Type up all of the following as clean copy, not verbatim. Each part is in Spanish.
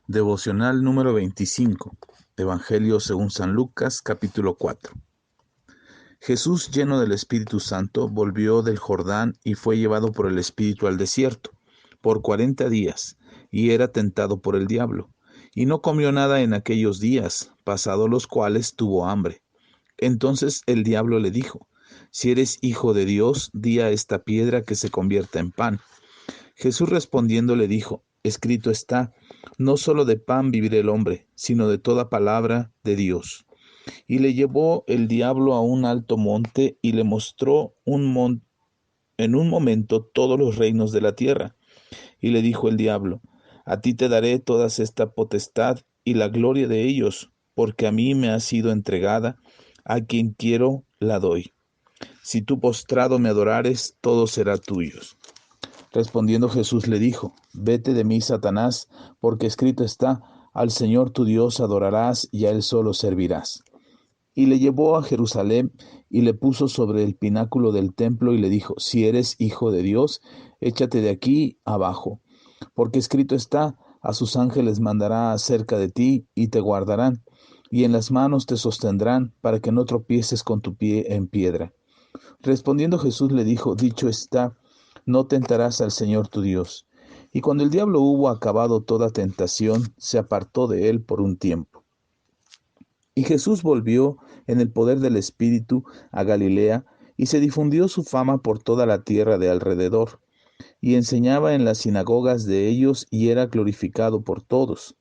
Devocional número 25. Evangelio según San Lucas, capítulo 4. Jesús, lleno del Espíritu Santo, volvió del Jordán y fue llevado por el Espíritu al desierto por 40 días, y era tentado por el diablo. Y no comió nada en aquellos días, pasados los cuales tuvo hambre. Entonces el diablo le dijo: Si eres hijo de Dios, di a esta piedra que se convierta en pan. Jesús respondiendo le dijo: Escrito está, no solo de pan vivirá el hombre, sino de toda palabra de Dios. Y le llevó el diablo a un alto monte y le mostró en un momento todos los reinos de la tierra. Y le dijo el diablo: A ti te daré toda esta potestad y la gloria de ellos, porque a mí me ha sido entregada, a quien quiero la doy. Si tú postrado me adorares, todo será tuyo. Respondiendo Jesús le dijo: Vete de mí, Satanás, porque escrito está: Al Señor tu Dios adorarás y a Él solo servirás. Y le llevó a Jerusalén y le puso sobre el pináculo del templo y le dijo: Si eres hijo de Dios, échate de aquí abajo, porque escrito está: A sus ángeles mandará acerca de ti y te guardarán, y en las manos te sostendrán, para que no tropieces con tu pie en piedra. Respondiendo Jesús le dijo: Dicho está, no tentarás al Señor tu Dios. Y cuando el diablo hubo acabado toda tentación, se apartó de él por un tiempo. Y Jesús volvió en el poder del Espíritu a Galilea, y se difundió su fama por toda la tierra de alrededor, y enseñaba en las sinagogas de ellos, y era glorificado por todos.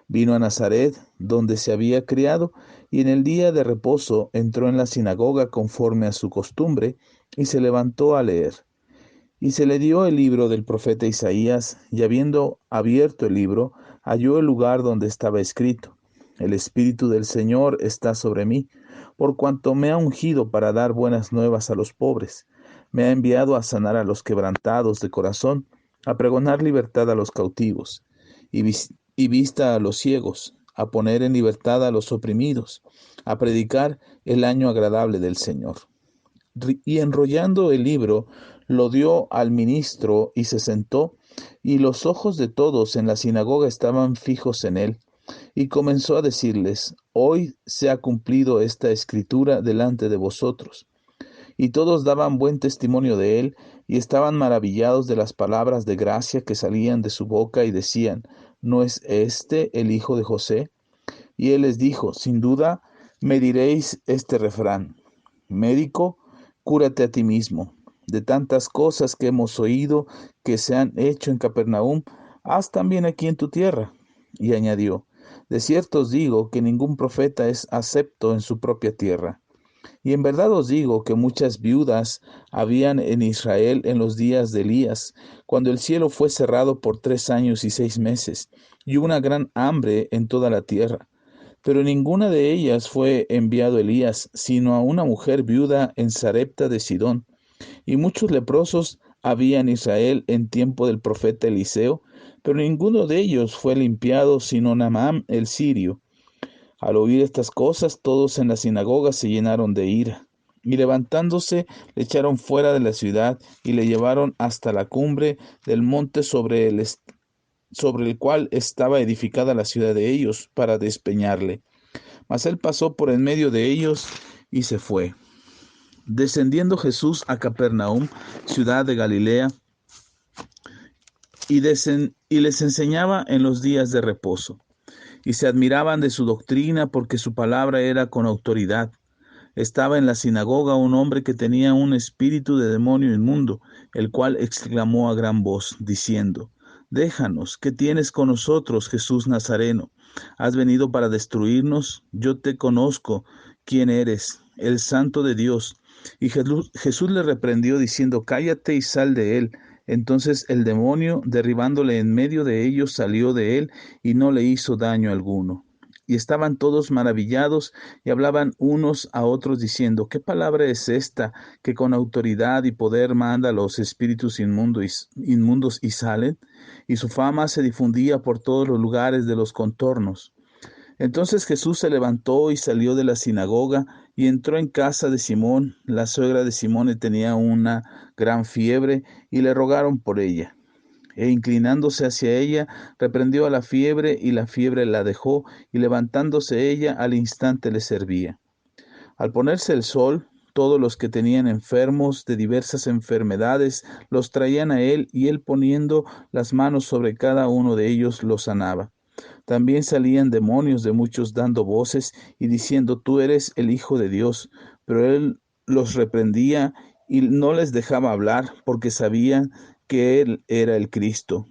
Vino a Nazaret, donde se había criado, y en el día de reposo entró en la sinagoga conforme a su costumbre, y se levantó a leer. Y se le dio el libro del profeta Isaías, y habiendo abierto el libro, halló el lugar donde estaba escrito: El Espíritu del Señor está sobre mí, por cuanto me ha ungido para dar buenas nuevas a los pobres. Me ha enviado a sanar a los quebrantados de corazón, a pregonar libertad a los cautivos, y vista a los ciegos, a poner en libertad a los oprimidos, a predicar el año agradable del Señor. Y enrollando el libro, lo dio al ministro y se sentó, y los ojos de todos en la sinagoga estaban fijos en él. Y comenzó a decirles: Hoy se ha cumplido esta escritura delante de vosotros. Y todos daban buen testimonio de él, y estaban maravillados de las palabras de gracia que salían de su boca, y decían: ¿No es este el hijo de José? Y él les dijo: Sin duda me diréis este refrán: Médico, cúrate a ti mismo. De tantas cosas que hemos oído que se han hecho en Capernaum, haz también aquí en tu tierra. Y añadió: De cierto os digo que ningún profeta es acepto en su propia tierra. Y en verdad os digo que muchas viudas habían en Israel en los días de Elías, cuando el cielo fue cerrado por 3 años y 6 meses, y hubo una gran hambre en toda la tierra. Pero ninguna de ellas fue enviado Elías, sino a una mujer viuda en Sarepta de Sidón. Y muchos leprosos había en Israel en tiempo del profeta Eliseo, pero ninguno de ellos fue limpiado, sino Naamán el sirio. Al oír estas cosas, todos en la sinagoga se llenaron de ira, y levantándose, le echaron fuera de la ciudad, y le llevaron hasta la cumbre del monte sobre el cual estaba edificada la ciudad de ellos, para despeñarle. Mas él pasó por en medio de ellos y se fue. Descendiendo Jesús a Capernaum, ciudad de Galilea, y les enseñaba en los días de reposo. Y se admiraban de su doctrina, porque su palabra era con autoridad. Estaba en la sinagoga un hombre que tenía un espíritu de demonio inmundo, el cual exclamó a gran voz, diciendo: Déjanos, ¿qué tienes con nosotros, Jesús Nazareno? ¿Has venido para destruirnos? Yo te conozco quién eres, el Santo de Dios. Y Jesús le reprendió diciendo: Cállate y sal de él. Entonces el demonio, derribándole en medio de ellos, salió de él y no le hizo daño alguno. Y estaban todos maravillados y hablaban unos a otros diciendo: ¿Qué palabra es esta que con autoridad y poder manda a los espíritus inmundos y salen? Y su fama se difundía por todos los lugares de los contornos. Entonces Jesús se levantó y salió de la sinagoga y entró en casa de Simón. La suegra de Simón tenía una gran fiebre y le rogaron por ella. e inclinándose hacia ella, reprendió a la fiebre, y la fiebre la dejó, y levantándose ella, al instante le servía. Al ponerse el sol, todos los que tenían enfermos de diversas enfermedades los traían a él, y él, poniendo las manos sobre cada uno de ellos, los sanaba. También salían demonios de muchos, dando voces y diciendo: Tú eres el Hijo de Dios. Pero él los reprendía y no les dejaba hablar, porque sabían que él era el Cristo.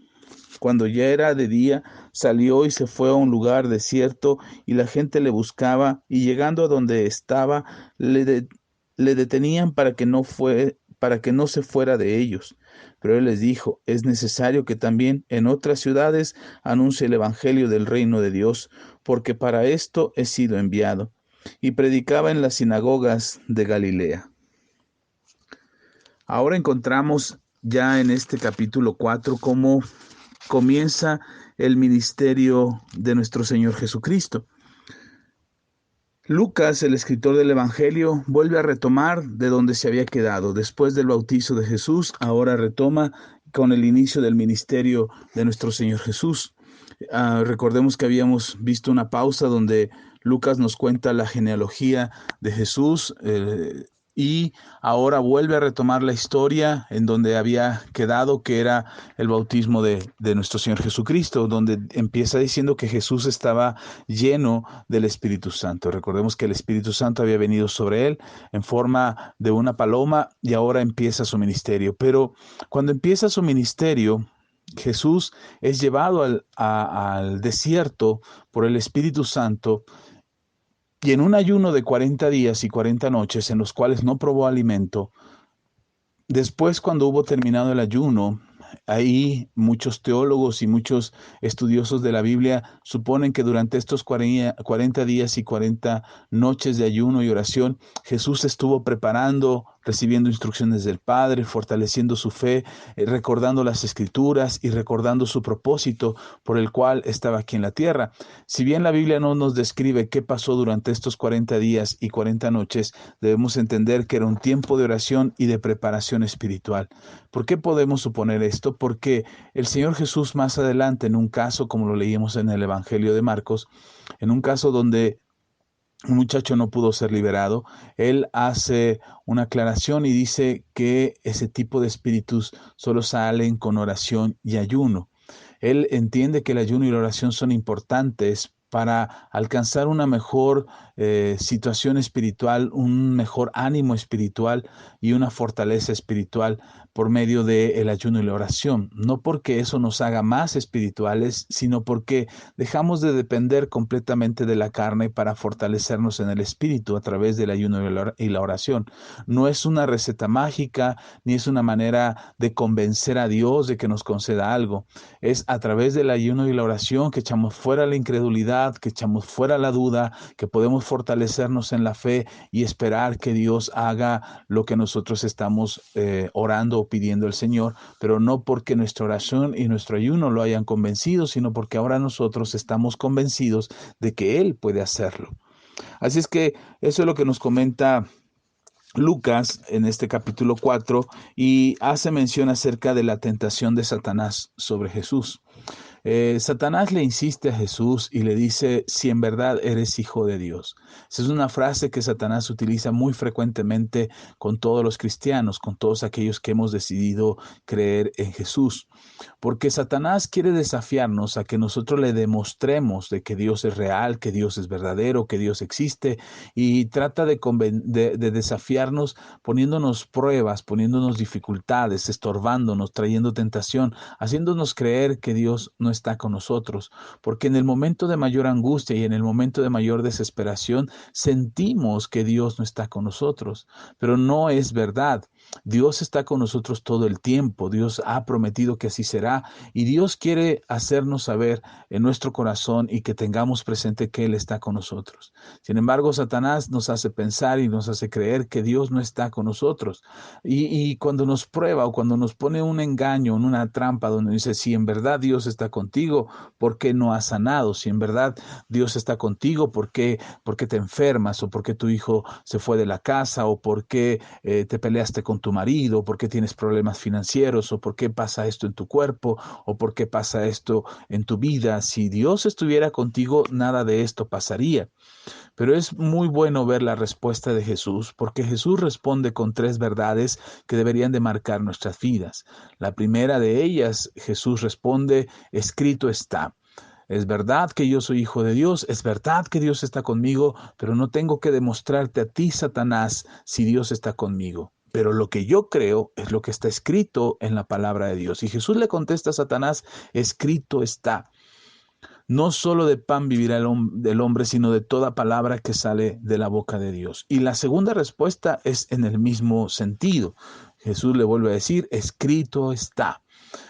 Cuando ya era de día, salió y se fue a un lugar desierto, y la gente le buscaba, y llegando a donde estaba, le detenían para que no se fuera de ellos. Pero él les dijo: es necesario que también en otras ciudades anuncie el evangelio del reino de Dios, porque para esto he sido enviado. Y predicaba en las sinagogas de Galilea. Ahora encontramos ya en este capítulo 4 cómo comienza el ministerio de nuestro Señor Jesucristo. Lucas, el escritor del Evangelio, vuelve a retomar de donde se había quedado. Después del bautizo de Jesús, ahora retoma con el inicio del ministerio de nuestro Señor Jesús. Recordemos que habíamos visto una pausa donde Lucas nos cuenta la genealogía de Jesús, y ahora vuelve a retomar la historia en donde había quedado, que era el bautismo de nuestro Señor Jesucristo, donde empieza diciendo que Jesús estaba lleno del Espíritu Santo. Recordemos que el Espíritu Santo había venido sobre él en forma de una paloma, y ahora empieza su ministerio. Pero cuando empieza su ministerio, Jesús es llevado al desierto por el Espíritu Santo, y en un ayuno de 40 días y 40 noches en los cuales no probó alimento. Después, cuando hubo terminado el ayuno, ahí muchos teólogos y muchos estudiosos de la Biblia suponen que durante estos 40 días y 40 noches de ayuno y oración, Jesús estuvo preparando, recibiendo instrucciones del Padre, fortaleciendo su fe, recordando las Escrituras y recordando su propósito por el cual estaba aquí en la tierra. Si bien la Biblia no nos describe qué pasó durante estos 40 días y 40 noches, debemos entender que era un tiempo de oración y de preparación espiritual. ¿Por qué podemos suponer esto? Porque el Señor Jesús más adelante, en un caso como lo leímos en el Evangelio de Marcos, en un caso donde un muchacho no pudo ser liberado, él hace una aclaración y dice que ese tipo de espíritus solo salen con oración y ayuno. Él entiende que el ayuno y la oración son importantes para alcanzar una mejor situación espiritual, un mejor ánimo espiritual y una fortaleza espiritual por medio del ayuno y la oración. No porque eso nos haga más espirituales, sino porque dejamos de depender completamente de la carne para fortalecernos en el espíritu a través del ayuno y la oración. No es una receta mágica, ni es una manera de convencer a Dios de que nos conceda algo. Es a través del ayuno y la oración que echamos fuera la incredulidad, que echamos fuera la duda, que podemos fortalecernos en la fe y esperar que Dios haga lo que nosotros estamos orando o pidiendo al Señor, pero no porque nuestra oración y nuestro ayuno lo hayan convencido, sino porque ahora nosotros estamos convencidos de que Él puede hacerlo. Así es que eso es lo que nos comenta Lucas en este capítulo 4, y hace mención acerca de la tentación de Satanás sobre Jesús. Satanás le insiste a Jesús y le dice: si en verdad eres hijo de Dios. Esa es una frase que Satanás utiliza muy frecuentemente con todos los cristianos, con todos aquellos que hemos decidido creer en Jesús. Porque Satanás quiere desafiarnos a que nosotros le demostremos de que Dios es real, que Dios es verdadero, que Dios existe, y trata de desafiarnos poniéndonos pruebas, poniéndonos dificultades, estorbándonos, trayendo tentación, haciéndonos creer que Dios no está con nosotros. Porque en el momento de mayor angustia y en el momento de mayor desesperación sentimos que Dios no está con nosotros, pero no es verdad. Dios está con nosotros todo el tiempo. Dios ha prometido que así será, y Dios quiere hacernos saber en nuestro corazón y que tengamos presente que Él está con nosotros. Sin embargo, Satanás nos hace pensar y nos hace creer que Dios no está con nosotros. Y cuando nos prueba o cuando nos pone un engaño, en una trampa donde dice: si en verdad Dios está contigo, ¿por qué no has sanado? Si en verdad Dios está contigo, ¿por qué te enfermas? ¿O por qué tu hijo se fue de la casa? ¿O por qué te peleaste con con tu marido, por qué tienes problemas financieros, o por qué pasa esto en tu cuerpo, o por qué pasa esto en tu vida. Si Dios estuviera contigo, nada de esto pasaría. Pero es muy bueno ver la respuesta de Jesús, porque Jesús responde con tres verdades que deberían de marcar nuestras vidas. La primera de ellas, Jesús responde, escrito está. Es verdad que yo soy hijo de Dios, es verdad que Dios está conmigo, pero no tengo que demostrarte a ti, Satanás, si Dios está conmigo. Pero lo que yo creo es lo que está escrito en la palabra de Dios. Y Jesús le contesta a Satanás, escrito está. No solo de pan vivirá el hombre, sino de toda palabra que sale de la boca de Dios. Y la segunda respuesta es en el mismo sentido. Jesús le vuelve a decir, escrito está.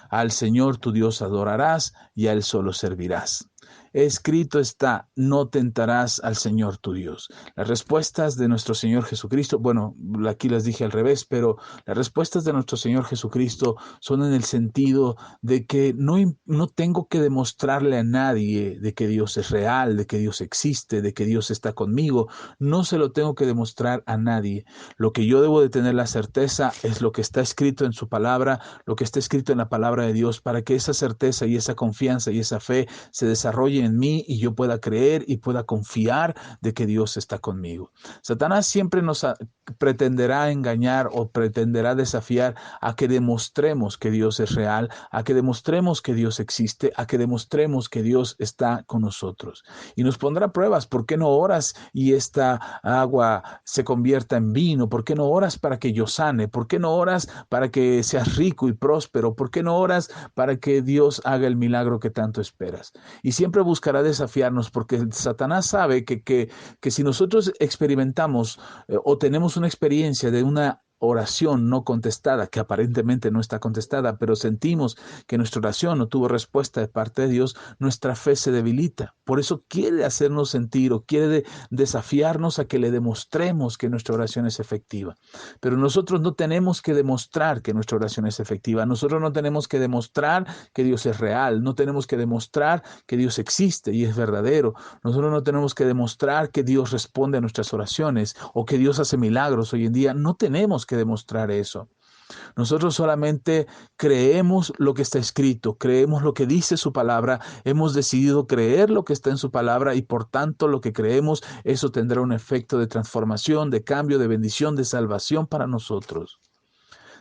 Al Señor tu Dios adorarás y a Él solo servirás. Escrito está, no tentarás al Señor tu Dios. Las respuestas de nuestro Señor Jesucristo, bueno, aquí las dije al revés, pero las respuestas de nuestro Señor Jesucristo son en el sentido de que no tengo que demostrarle a nadie de que Dios es real, de que Dios existe, de que Dios está conmigo. No se lo tengo que demostrar a nadie. Lo que yo debo de tener la certeza es lo que está escrito en su palabra, lo que está escrito en la palabra de Dios, para que esa certeza y esa confianza y esa fe se desarrolle en mí y yo pueda creer y pueda confiar de que Dios está conmigo. Satanás siempre nos pretenderá engañar o pretenderá desafiar a que demostremos que Dios es real, a que demostremos que Dios existe, a que demostremos que Dios está con nosotros. Y nos pondrá pruebas. ¿Por qué no oras y esta agua se convierta en vino? ¿Por qué no oras para que yo sane? ¿Por qué no oras para que seas rico y próspero? ¿Por qué no oras para que Dios haga el milagro que tanto esperas? Y siempre buscará desafiarnos, porque Satanás sabe que si nosotros experimentamos o tenemos una experiencia de una oración no contestada, que aparentemente no está contestada, pero sentimos que nuestra oración no tuvo respuesta de parte de Dios, nuestra fe se debilita. Por eso quiere hacernos sentir o quiere desafiarnos a que le demostremos que nuestra oración es efectiva. Pero nosotros no tenemos que demostrar que nuestra oración es efectiva. Nosotros no tenemos que demostrar que Dios es real. No tenemos que demostrar que Dios existe y es verdadero. Nosotros no tenemos que demostrar que Dios responde a nuestras oraciones o que Dios hace milagros hoy en día. No tenemos que demostrar eso. Nosotros solamente creemos lo que está escrito, creemos lo que dice su palabra, hemos decidido creer lo que está en su palabra y por tanto lo que creemos, eso tendrá un efecto de transformación, de cambio, de bendición, de salvación para nosotros.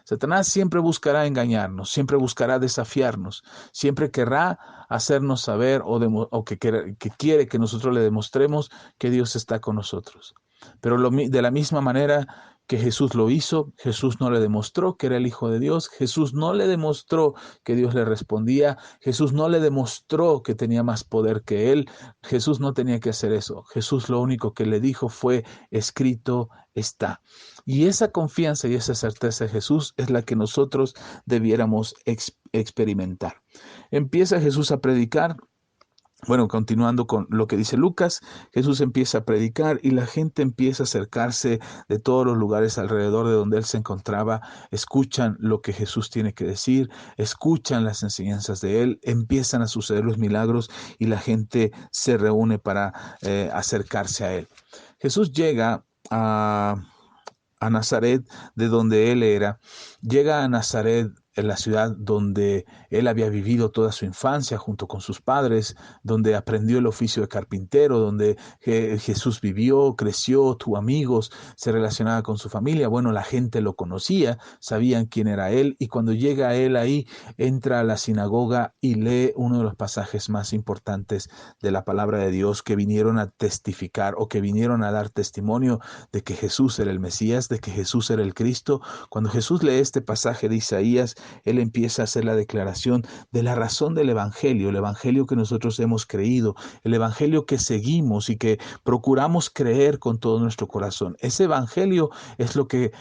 Satanás siempre buscará engañarnos, siempre buscará desafiarnos, siempre querrá hacernos saber o que quiere que nosotros le demostremos que Dios está con nosotros. Pero de la misma manera que Jesús lo hizo, Jesús no le demostró que era el Hijo de Dios, Jesús no le demostró que Dios le respondía, Jesús no le demostró que tenía más poder que él, Jesús no tenía que hacer eso. Jesús lo único que le dijo fue, escrito está. Y esa confianza y esa certeza de Jesús es la que nosotros debiéramos experimentar. Empieza Jesús a predicar. Bueno, continuando con lo que dice Lucas, Jesús empieza a predicar y la gente empieza a acercarse de todos los lugares alrededor de donde él se encontraba, escuchan lo que Jesús tiene que decir, escuchan las enseñanzas de él, empiezan a suceder los milagros y la gente se reúne para acercarse a él. Jesús llega a Nazaret, de donde él era, llega a Nazaret, en la ciudad donde él había vivido toda su infancia junto con sus padres, donde aprendió el oficio de carpintero, donde Jesús vivió, creció, tuvo amigos, se relacionaba con su familia. Bueno, la gente lo conocía, sabían quién era él, y cuando llega él ahí, entra a la sinagoga y lee uno de los pasajes más importantes de la palabra de Dios, que vinieron a testificar o que vinieron a dar testimonio de que Jesús era el Mesías, de que Jesús era el Cristo. Cuando Jesús lee este pasaje de Isaías, él empieza a hacer la declaración de la razón del Evangelio, el Evangelio que nosotros hemos creído, el Evangelio que seguimos y que procuramos creer con todo nuestro corazón. Ese Evangelio es lo que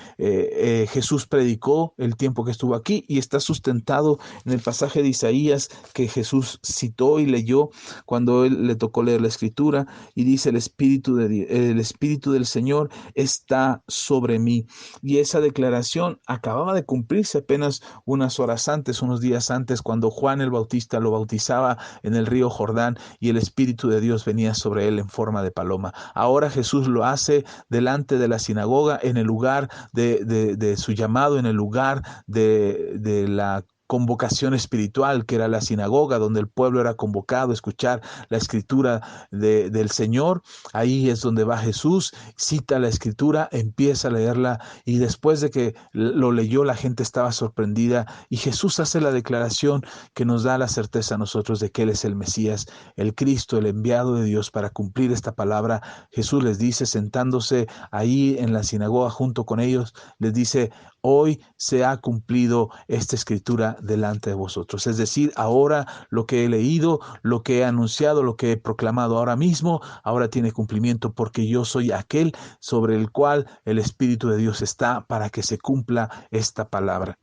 Jesús predicó el tiempo que estuvo aquí y está sustentado en el pasaje de Isaías que Jesús citó y leyó cuando él le tocó leer la Escritura, y dice: el Espíritu del Señor está sobre mí. Y esa declaración acababa de cumplirse apenas unas horas antes, unos días antes, cuando Juan el Bautista lo bautizaba en el río Jordán y el Espíritu de Dios venía sobre él en forma de paloma. Ahora Jesús lo hace delante de la sinagoga, en el lugar de su llamado, en el lugar de la convocación espiritual, que era la sinagoga, donde el pueblo era convocado a escuchar la escritura del Señor. Ahí es donde va Jesús, cita la escritura, empieza a leerla, y después de que lo leyó, la gente estaba sorprendida, y Jesús hace la declaración que nos da la certeza a nosotros de que Él es el Mesías, el Cristo, el enviado de Dios para cumplir esta palabra. Jesús les dice, sentándose ahí en la sinagoga junto con ellos, les dice: hoy se ha cumplido esta escritura delante de vosotros. Es decir, ahora lo que he leído, lo que he anunciado, lo que he proclamado ahora mismo, ahora tiene cumplimiento, porque yo soy aquel sobre el cual el Espíritu de Dios está para que se cumpla esta palabra.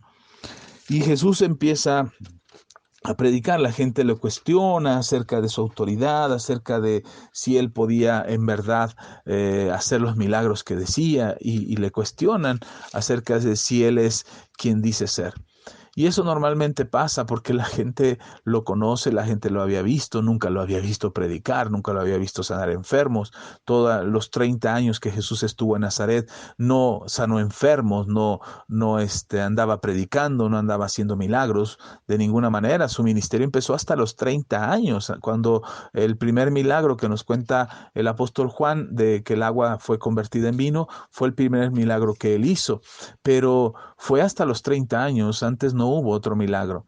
Y Jesús empieza a predicar. La gente lo cuestiona acerca de su autoridad, acerca de si él podía en verdad hacer los milagros que decía, y le cuestionan acerca de si él es quien dice ser. Y eso normalmente pasa porque la gente lo conoce, la gente lo había visto, nunca lo había visto predicar, nunca lo había visto sanar enfermos. Todos los 30 años que Jesús estuvo en Nazaret, no sanó enfermos, no andaba predicando, no andaba haciendo milagros de ninguna manera. Su ministerio empezó hasta los 30 años, cuando el primer milagro que nos cuenta el apóstol Juan, de que el agua fue convertida en vino, fue el primer milagro que él hizo. Pero fue hasta los 30 años, antes no hubo otro milagro.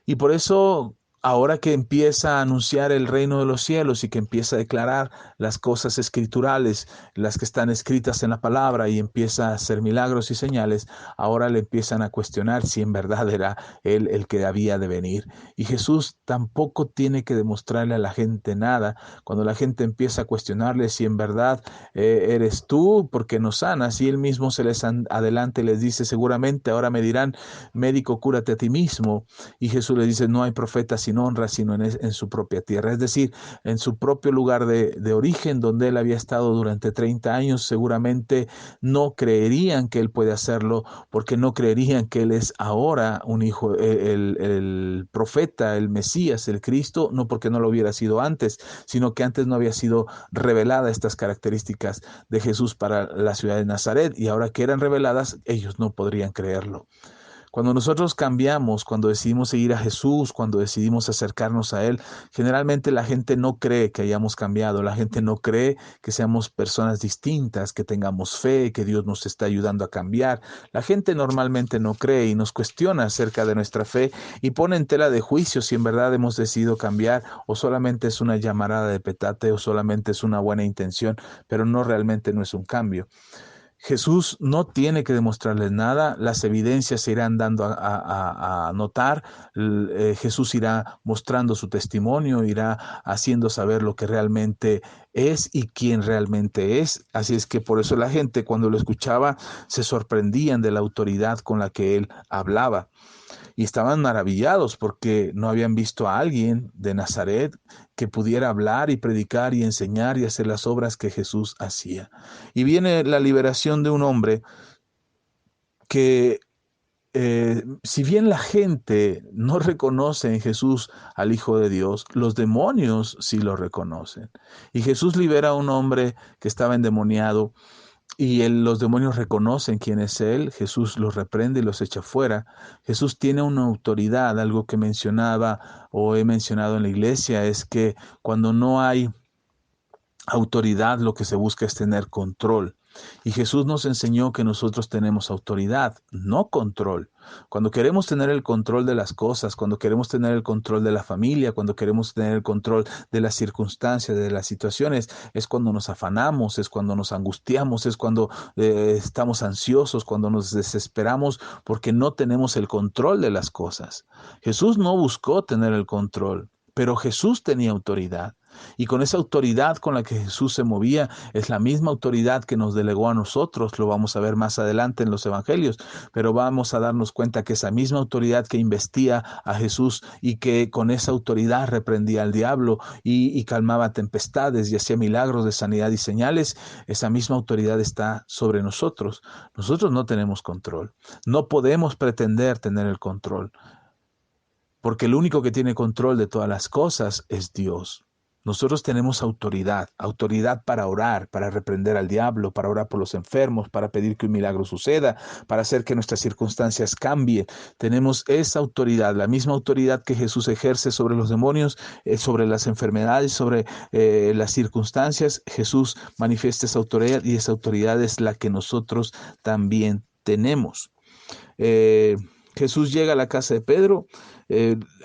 Y por eso, ahora que empieza a anunciar el reino de los cielos y que empieza a declarar las cosas escriturales, las que están escritas en la palabra, y empieza a hacer milagros y señales, ahora le empiezan a cuestionar si en verdad era él el que había de venir. Y Jesús tampoco tiene que demostrarle a la gente nada. Cuando la gente empieza a cuestionarle si en verdad eres tú, porque no sanas, y él mismo se les adelanta y les dice: seguramente ahora me dirán, médico, cúrate a ti mismo. Y Jesús le dice: no hay profeta sin honra, sino en su propia tierra. Es decir, en su propio lugar de origen, donde él había estado durante 30 años, seguramente no creerían que él puede hacerlo, porque no creerían que él es ahora un hijo, el profeta, el Mesías, el Cristo, no porque no lo hubiera sido antes, sino que antes no había sido revelada estas características de Jesús para la ciudad de Nazaret, y ahora que eran reveladas, ellos no podrían creerlo. Cuando nosotros cambiamos, cuando decidimos seguir a Jesús, cuando decidimos acercarnos a Él, generalmente la gente no cree que hayamos cambiado, la gente no cree que seamos personas distintas, que tengamos fe, que Dios nos está ayudando a cambiar. La gente normalmente no cree y nos cuestiona acerca de nuestra fe y pone en tela de juicio si en verdad hemos decidido cambiar, o solamente es una llamarada de petate, o solamente es una buena intención, pero realmente no es un cambio. Jesús no tiene que demostrarles nada, las evidencias se irán dando a notar. Jesús irá mostrando su testimonio, irá haciendo saber lo que realmente es y quién realmente es. Así es que por eso la gente, cuando lo escuchaba, se sorprendían de la autoridad con la que él hablaba. Y estaban maravillados porque no habían visto a alguien de Nazaret que pudiera hablar y predicar y enseñar y hacer las obras que Jesús hacía. Y viene la liberación de un hombre que, si bien la gente no reconoce en Jesús al Hijo de Dios, los demonios sí lo reconocen. Y Jesús libera a un hombre que estaba endemoniado, y los demonios reconocen quién es Él. Jesús los reprende y los echa fuera. Jesús tiene una autoridad. Algo que mencionaba o he mencionado en la iglesia es que cuando no hay autoridad, lo que se busca es tener control. Y Jesús nos enseñó que nosotros tenemos autoridad, no control. Cuando queremos tener el control de las cosas, cuando queremos tener el control de la familia, cuando queremos tener el control de las circunstancias, de las situaciones, es cuando nos afanamos, es cuando nos angustiamos, es cuando estamos ansiosos, cuando nos desesperamos porque no tenemos el control de las cosas. Jesús no buscó tener el control, pero Jesús tenía autoridad. Y con esa autoridad con la que Jesús se movía, es la misma autoridad que nos delegó a nosotros. Lo vamos a ver más adelante en los evangelios, pero vamos a darnos cuenta que esa misma autoridad que investía a Jesús y que con esa autoridad reprendía al diablo y calmaba tempestades y hacía milagros de sanidad y señales, esa misma autoridad está sobre nosotros. Nosotros no tenemos control. No podemos pretender tener el control, porque el único que tiene control de todas las cosas es Dios. Nosotros tenemos autoridad, autoridad para orar, para reprender al diablo, para orar por los enfermos, para pedir que un milagro suceda, para hacer que nuestras circunstancias cambien. Tenemos esa autoridad, la misma autoridad que Jesús ejerce sobre los demonios, sobre las enfermedades, sobre las circunstancias. Jesús manifiesta esa autoridad y esa autoridad es la que nosotros también tenemos. Jesús llega a la casa de Pedro.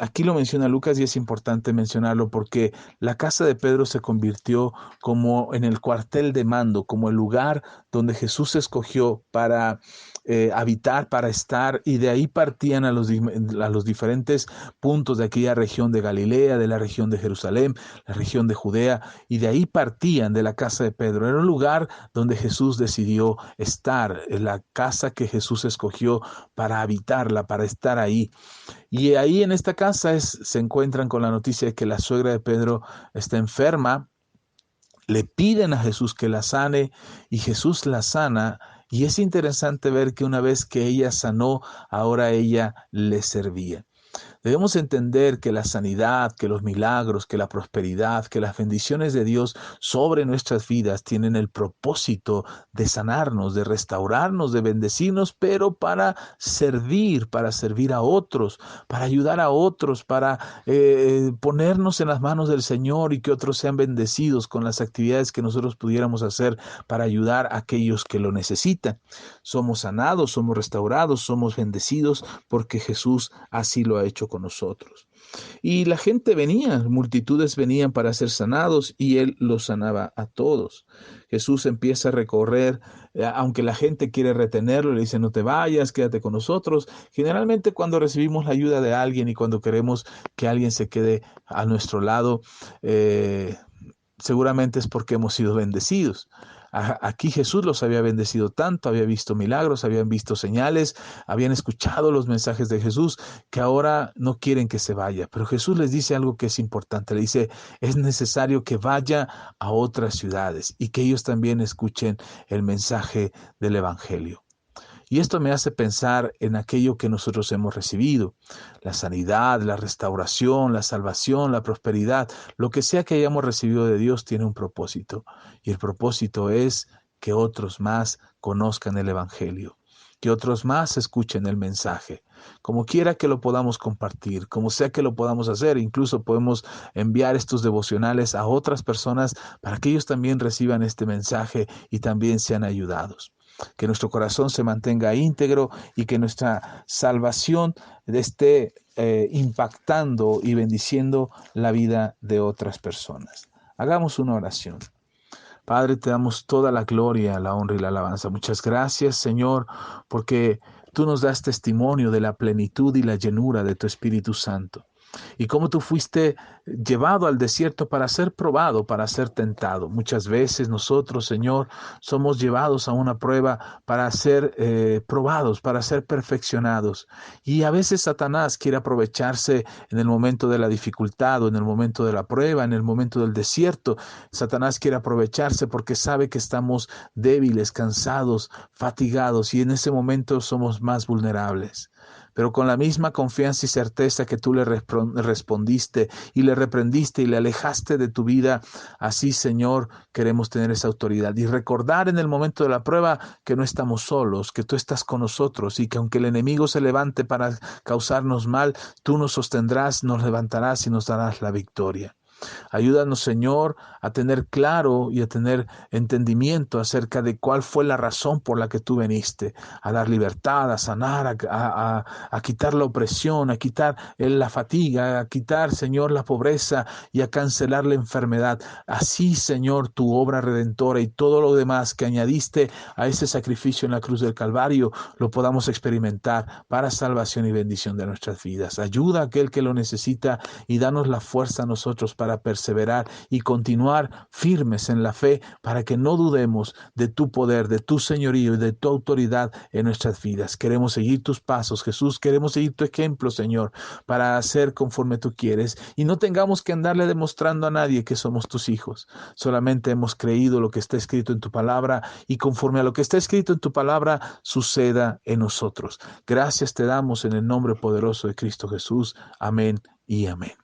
Aquí lo menciona Lucas y es importante mencionarlo porque la casa de Pedro se convirtió como en el cuartel de mando, como el lugar donde Jesús escogió para habitar, para estar, y de ahí partían a los diferentes puntos de aquella región de Galilea, de la región de Jerusalén, la región de Judea, y de ahí partían de la casa de Pedro. Era un lugar donde Jesús decidió estar, en la casa que Jesús escogió para habitarla, para estar ahí. Y ahí en esta casa se encuentran con la noticia de que la suegra de Pedro está enferma. Le piden a Jesús que la sane y Jesús la sana. Y es interesante ver que una vez que ella sanó, ahora ella le servía. Debemos entender que la sanidad, que los milagros, que la prosperidad, que las bendiciones de Dios sobre nuestras vidas tienen el propósito de sanarnos, de restaurarnos, de bendecirnos, pero para servir a otros, para ayudar a otros, para ponernos en las manos del Señor y que otros sean bendecidos con las actividades que nosotros pudiéramos hacer para ayudar a aquellos que lo necesitan. Somos sanados, somos restaurados, somos bendecidos porque Jesús así lo ha hecho con nosotros. Y la gente venía, multitudes venían para ser sanados y Él los sanaba a todos. Jesús empieza a recorrer, aunque la gente quiere retenerlo, le dice no te vayas, quédate con nosotros. Generalmente cuando recibimos la ayuda de alguien y cuando queremos que alguien se quede a nuestro lado, seguramente es porque hemos sido bendecidos. Aquí Jesús los había bendecido tanto, había visto milagros, habían visto señales, habían escuchado los mensajes de Jesús, que ahora no quieren que se vaya. Pero Jesús les dice algo que es importante. Le dice, es necesario que vaya a otras ciudades y que ellos también escuchen el mensaje del Evangelio. Y esto me hace pensar en aquello que nosotros hemos recibido, la sanidad, la restauración, la salvación, la prosperidad, lo que sea que hayamos recibido de Dios tiene un propósito. Y el propósito es que otros más conozcan el Evangelio, que otros más escuchen el mensaje. Como quiera que lo podamos compartir, como sea que lo podamos hacer, incluso podemos enviar estos devocionales a otras personas para que ellos también reciban este mensaje y también sean ayudados. Que nuestro corazón se mantenga íntegro y que nuestra salvación esté impactando y bendiciendo la vida de otras personas. Hagamos una oración. Padre, te damos toda la gloria, la honra y la alabanza. Muchas gracias, Señor, porque tú nos das testimonio de la plenitud y la llenura de tu Espíritu Santo. Y cómo tú fuiste llevado al desierto para ser probado, para ser tentado. Muchas veces nosotros, Señor, somos llevados a una prueba para ser probados, para ser perfeccionados. Y a veces Satanás quiere aprovecharse en el momento de la dificultad o en el momento de la prueba, en el momento del desierto. Satanás quiere aprovecharse porque sabe que estamos débiles, cansados, fatigados y en ese momento somos más vulnerables. Pero con la misma confianza y certeza que tú le respondiste y le reprendiste y le alejaste de tu vida, así, Señor, queremos tener esa autoridad y recordar en el momento de la prueba que no estamos solos, que tú estás con nosotros y que aunque el enemigo se levante para causarnos mal, tú nos sostendrás, nos levantarás y nos darás la victoria. Ayúdanos, Señor, a tener claro y a tener entendimiento acerca de cuál fue la razón por la que tú viniste, a dar libertad, a sanar, a quitar la opresión, a quitar la fatiga, a quitar, Señor, la pobreza y a cancelar la enfermedad. Así, Señor, tu obra redentora y todo lo demás que añadiste a ese sacrificio en la cruz del Calvario, lo podamos experimentar para salvación y bendición de nuestras vidas. Ayuda a aquel que lo necesita y danos la fuerza a nosotros para para perseverar y continuar firmes en la fe, para que no dudemos de tu poder, de tu señorío y de tu autoridad en nuestras vidas. Queremos seguir tus pasos, Jesús, queremos seguir tu ejemplo, Señor, para hacer conforme tú quieres y no tengamos que andarle demostrando a nadie que somos tus hijos. Solamente hemos creído lo que está escrito en tu palabra y conforme a lo que está escrito en tu palabra suceda en nosotros. Gracias te damos en el nombre poderoso de Cristo Jesús. Amén y amén.